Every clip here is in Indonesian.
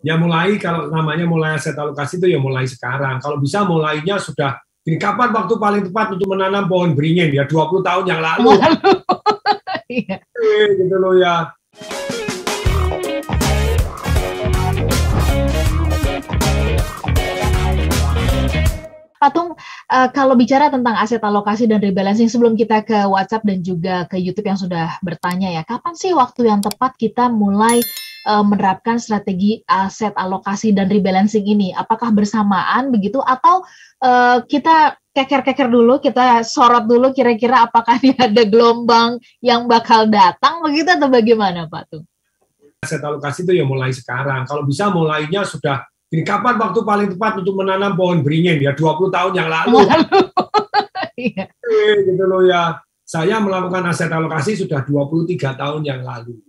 Ya mulai, kalau namanya mulai aset alokasi itu ya mulai sekarang. Kalau bisa mulainya sudah, ini kapan waktu paling tepat untuk menanam pohon beringin? Ya 20 tahun yang lalu. Iya. Gitu loh ya. Patung, kalau bicara tentang aset alokasi dan rebalancing, sebelum kita ke WhatsApp dan juga ke YouTube yang sudah bertanya ya, kapan sih waktu yang tepat kita mulai menerapkan strategi aset alokasi dan rebalancing ini? Apakah bersamaan begitu atau kita keker-keker dulu, kita sorot dulu kira-kira apakah ini ada gelombang yang bakal datang begitu atau bagaimana, Pak Tung? Aset alokasi itu ya mulai sekarang. Kalau bisa mulainya sudah, ini kapan waktu paling tepat untuk menanam pohon beringin? Ya 20 tahun yang lalu. Iya. Gitu loh ya. Saya melakukan aset alokasi sudah 23 tahun yang lalu.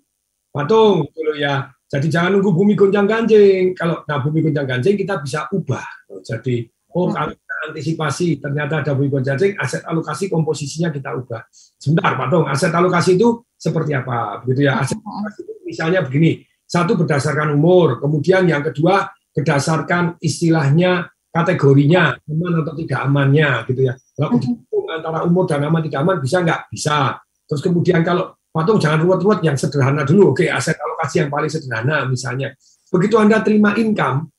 Patung, gitu loh ya. Jadi jangan nunggu bumi gonjang-ganjing. Kalau bumi gonjang-ganjing kita bisa ubah. Jadi, kalau kita antisipasi ternyata ada bumi gonjang-ganjing, aset alokasi komposisinya kita ubah. Sebentar, Patung, aset alokasi itu seperti apa? Begitu ya. Aset alokasi itu misalnya begini. Satu berdasarkan umur, kemudian yang kedua berdasarkan istilahnya kategorinya aman atau tidak amannya gitu ya. Kalau antara umur dan aman tidak aman bisa nggak? Bisa. Terus kemudian kalau Patung jangan ruwet-ruwet, yang sederhana dulu. Oke, aset alokasi yang paling sederhana misalnya. Begitu Anda terima income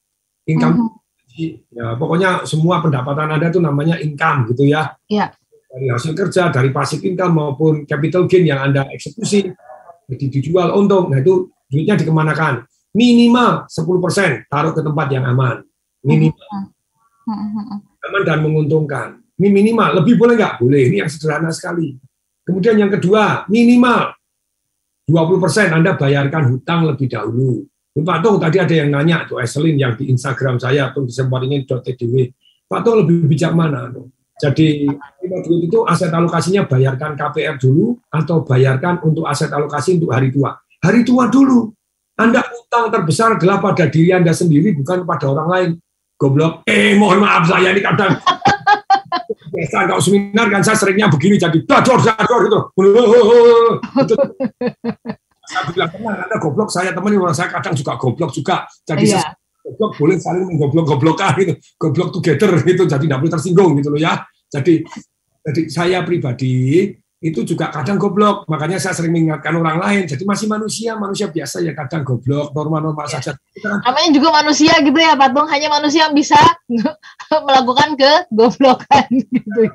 ya, pokoknya semua pendapatan Anda itu namanya income gitu ya. Iya. Dari hasil kerja, dari passive income maupun capital gain yang Anda eksekusi, jadi dijual untung. Nah itu duitnya dikemanakan? Minimal 10% taruh ke tempat yang aman. Minimal. Aman dan menguntungkan. Ini minimal. Lebih boleh nggak? Boleh. Ini yang sederhana sekali. Kemudian yang kedua, minimal 20% Anda bayarkan hutang lebih dahulu. Pak Tung, tadi ada yang nanya, tuh Eselin yang di Instagram saya, tuh disembaringin.tdw. Pak Tung lebih bijak mana? Jadi, itu aset alokasinya bayarkan KPR dulu, atau bayarkan untuk aset alokasi untuk hari tua. Hari tua dulu. Anda utang terbesar adalah pada diri Anda sendiri, bukan pada orang lain. Goblok. Mohon maaf saya ini kadang biasa kalau seminar kan saya seringnya begini, jadi dador gitu. Saya bilang tenang, Anda goblok, saya temenin orang saya kadang juga goblok juga. Jadi goblok boleh saling menggoblok-goblokan gitu. Goblok together gitu, jadi tidak boleh tersinggung gitu loh ya. Jadi saya pribadi itu juga kadang goblok, makanya saya sering mengingatkan orang lain. Jadi masih manusia biasa ya kadang goblok, normal-normal saja. Namanya juga manusia gitu ya, Pak Tung. Hanya manusia yang bisa melakukan kegoblokan gitu.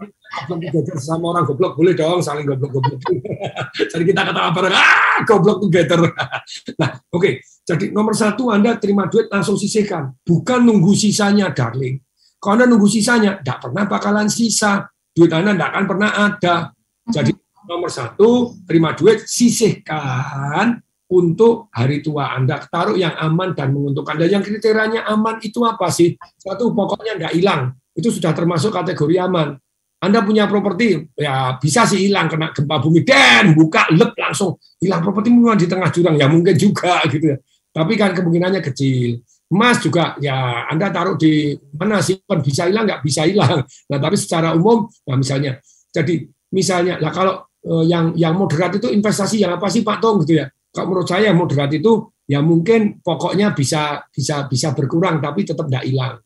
Goblok sama orang goblok boleh dong, saling goblok-goblok. Jadi kita kata bareng, goblok together. Nah, oke. Jadi nomor satu, Anda terima duit langsung sisihkan, bukan nunggu sisanya, darling. Kalau Anda nunggu sisanya, tidak pernah bakalan sisa. Duit Anda tidak akan pernah ada. Jadi nomor satu, terima duit, sisihkan untuk hari tua Anda. Taruh yang aman dan menguntungkan. Dan yang kriterianya aman itu apa sih? Satu, pokoknya nggak hilang. Itu sudah termasuk kategori aman. Anda punya properti, ya bisa sih hilang, kena gempa bumi, dan buka, langsung hilang properti di tengah jurang. Ya mungkin juga gitu ya. Tapi kan kemungkinannya kecil. Emas juga, ya Anda taruh di mana sih? Bisa hilang, nggak bisa hilang. Nah, tapi secara umum, nah misalnya, jadi misalnya, lah kalau yang moderat itu investasi yang apa sih Pak Tong gitu ya? Kalau menurut saya moderat itu ya mungkin pokoknya bisa berkurang tapi tetap tidak hilang.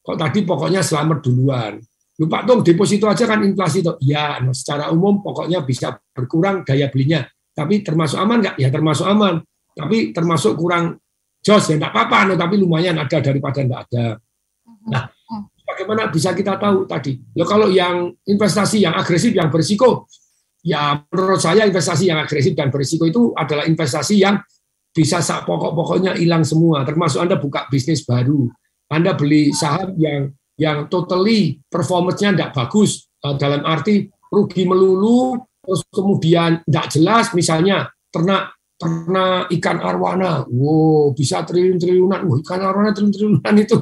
Kalau tadi pokoknya selamat duluan. Lu Pak Tong deposito aja kan inflasi itu. Ya, secara umum pokoknya bisa berkurang daya belinya. Tapi termasuk aman nggak? Ya termasuk aman. Tapi termasuk kurang jos ya nggak apa-apa, tapi lumayan ada daripada nggak ada. Nah, bagaimana bisa kita tahu tadi? Loh, kalau yang investasi yang agresif, yang berisiko, ya menurut saya investasi yang agresif dan berisiko itu adalah investasi yang bisa pokok-pokoknya hilang semua. Termasuk Anda buka bisnis baru, Anda beli saham yang totally performance-nya tidak bagus, dalam arti rugi melulu, terus kemudian tidak jelas, misalnya ternak ikan arwana, wow bisa triliun-triliunan, ikan arwana triliun-triliunan itu.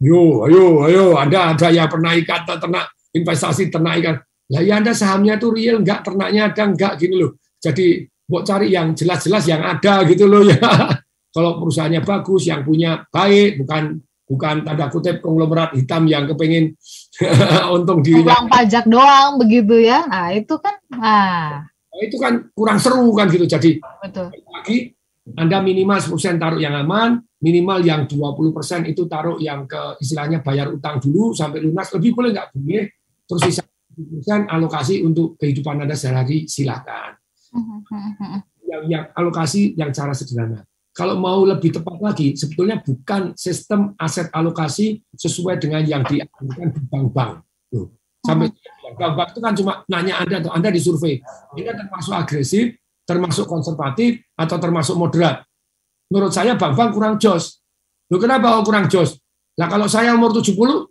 Ayo, Anda ada yang pernah ikan ternak investasi ternak ikan. Lah ya Anda sahamnya itu real enggak, ternaknya ada enggak gini loh. Jadi buat cari yang jelas-jelas yang ada gitu loh ya. Kalau perusahaannya bagus, yang punya baik, bukan tanda kutip konglomerat hitam yang kepengen untung dirinya. Uang pajak doang begitu ya. Nah, itu kan kurang seru kan gitu. Jadi betul. Lagi Anda minimal 10% taruh yang aman, minimal yang 20% itu taruh yang ke istilahnya bayar utang dulu sampai lunas, lebih boleh nggak boleh, terus sisa 10% alokasi untuk kehidupan Anda sehari-hari, silakan. Yang alokasi yang cara sederhana. Kalau mau lebih tepat lagi, sebetulnya bukan sistem aset alokasi sesuai dengan yang diajukan di bank-bank. Sampai bank-bank itu kan cuma nanya Anda atau Anda disurvei. Ini termasuk agresif, termasuk konservatif, atau termasuk moderat. Menurut saya bank-bank kurang jos. Loh, kenapa kurang jos? Nah, kalau saya umur 70,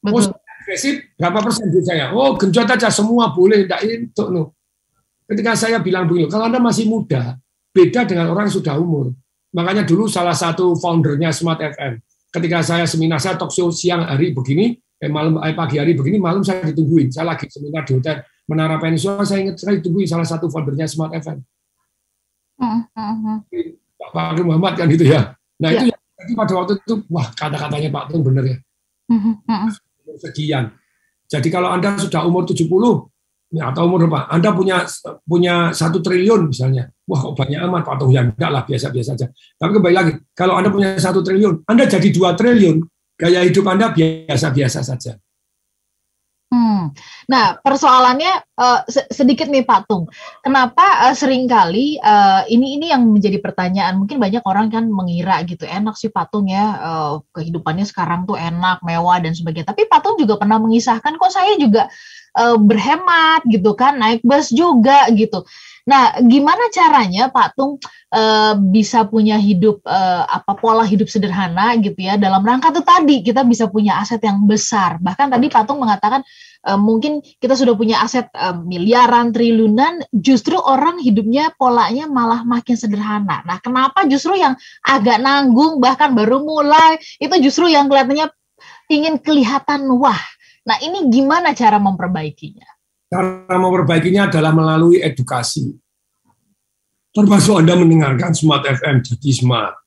Betul. Agresif, berapa persen duit saya? Oh, genjot aja, semua boleh, tidak itu. No. Ketika saya bilang begini, kalau Anda masih muda, beda dengan orang yang sudah umur. Makanya dulu salah satu foundernya Smart FM, ketika saya seminar, saya talk show siang hari begini, pagi hari begini, malam saya ditungguin. Saya lagi seminar di hotel Menara Peninsula, saya ingat saya ditungguin salah satu foundernya Smart FM. Pak Fakir Muhammad kan gitu ya. Nah itu jadi pada waktu itu, wah kata-katanya Pak Tung benar ya. Sekian. Jadi kalau Anda sudah umur 70 atau umur berapa, Anda punya 1 triliun misalnya, wah kok banyak amat Pak Tung, ya enggak lah, biasa-biasa saja. Tapi kembali lagi, kalau Anda punya 1 triliun, Anda jadi 2 triliun, gaya hidup Anda biasa-biasa saja. Nah, persoalannya sedikit nih Pak Tung. Kenapa seringkali ini yang menjadi pertanyaan. Mungkin banyak orang kan mengira gitu, enak sih Pak Tung ya, kehidupannya sekarang tuh enak, mewah dan sebagainya. Tapi Pak Tung juga pernah mengisahkan kok saya juga berhemat gitu kan, naik bus juga gitu. Nah, gimana caranya Pak Tung bisa punya hidup pola hidup sederhana gitu ya, dalam rangka tuh tadi kita bisa punya aset yang besar. Bahkan tadi Pak Tung mengatakan mungkin kita sudah punya aset miliaran, triliunan, justru orang hidupnya polanya malah makin sederhana. Nah, kenapa justru yang agak nanggung bahkan baru mulai itu justru yang kelihatannya ingin kelihatan wah. Nah, ini gimana cara memperbaikinya? Cara memperbaikinya adalah melalui edukasi. Termasuk Anda mendengarkan Smart FM, jadi smart.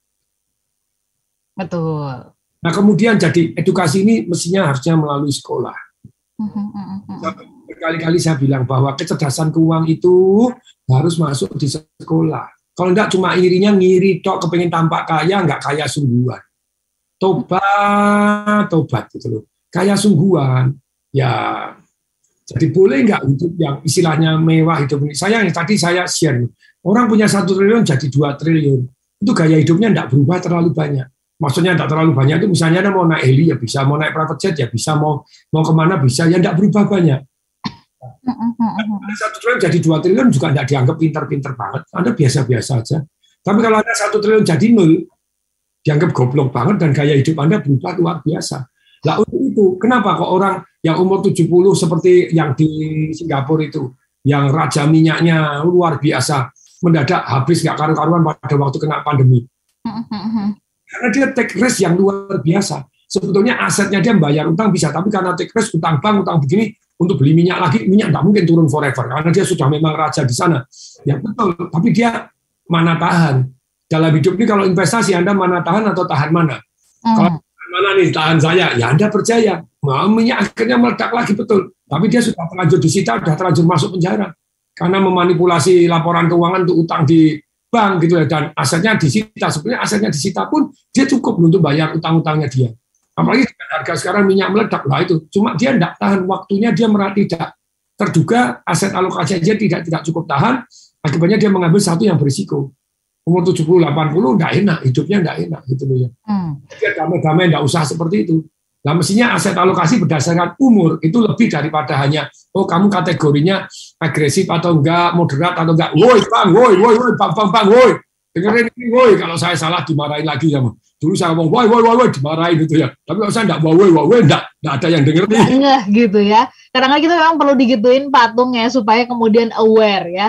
Betul. Nah, kemudian jadi edukasi ini mestinya harusnya melalui sekolah. Berkali-kali saya bilang bahwa kecerdasan keuangan itu harus masuk di sekolah. Kalau enggak cuma ngiri tok, kepengen tampak kaya, enggak kaya sungguhan. Tobat gitu loh. Kaya sungguhan, ya jadi boleh enggak hidup yang istilahnya mewah hidup ini. Yang tadi saya share, orang punya 1 triliun jadi 2 triliun. Itu gaya hidupnya enggak berubah terlalu banyak. Maksudnya tidak terlalu banyak itu misalnya Anda mau naik heli ya bisa, mau naik private jet ya bisa, mau kemana bisa, ya tidak berubah banyak. 1 triliun jadi 2 triliun juga tidak dianggap pinter-pinter banget, Anda biasa-biasa aja. Tapi kalau Anda 1 triliun jadi 0, dianggap goblok banget dan gaya hidup Anda berubah luar biasa. Nah untuk itu, kenapa kok orang yang umur 70 seperti yang di Singapura itu, yang raja minyaknya luar biasa, mendadak habis nggak karu-karuan pada waktu kena pandemi. Karena dia take risk yang luar biasa. Sebetulnya asetnya dia membayar utang bisa, tapi karena take risk, utang bank, utang begini, untuk beli minyak lagi, minyak nggak mungkin turun forever, karena dia sudah memang raja di sana. Ya betul, tapi dia mana tahan. Dalam hidup ini kalau investasi, Anda mana tahan atau tahan mana? Kalau tahan mana nih, tahan saya, ya Anda percaya. Nah, minyak akhirnya meledak lagi, betul. Tapi dia sudah terlanjur disita, sudah terlanjur masuk penjara. Karena memanipulasi laporan keuangan untuk utang di bank gitu ya, dan asetnya disita. Sebenarnya asetnya disita pun dia cukup untuk bayar utang-utangnya dia. Apalagi dengan harga sekarang minyak meledak lah itu. Cuma dia tidak tahan waktunya, dia tidak terduga aset alokasi aja tidak cukup tahan. Akibatnya dia mengambil satu yang berisiko. Umur 70, 80 enggak enak, hidupnya enggak enak gitu loh ya. Dia damai-damai enggak usah seperti itu. Nah, mestinya aset alokasi berdasarkan umur itu lebih daripada hanya kamu kategorinya agresif atau enggak, moderat atau enggak. Woi, Bang, woi, bang, woi. Dengerin ini, woi, kalau saya salah dimarahin lagi ya, dulu saya ngomong woi, dimarahin gitu ya. Tapi kalau saya enggak woi, enggak ada yang dengerin. Enggak gitu ya. Kadang-kadang kita memang perlu digituin Pak Tung ya supaya kemudian aware ya.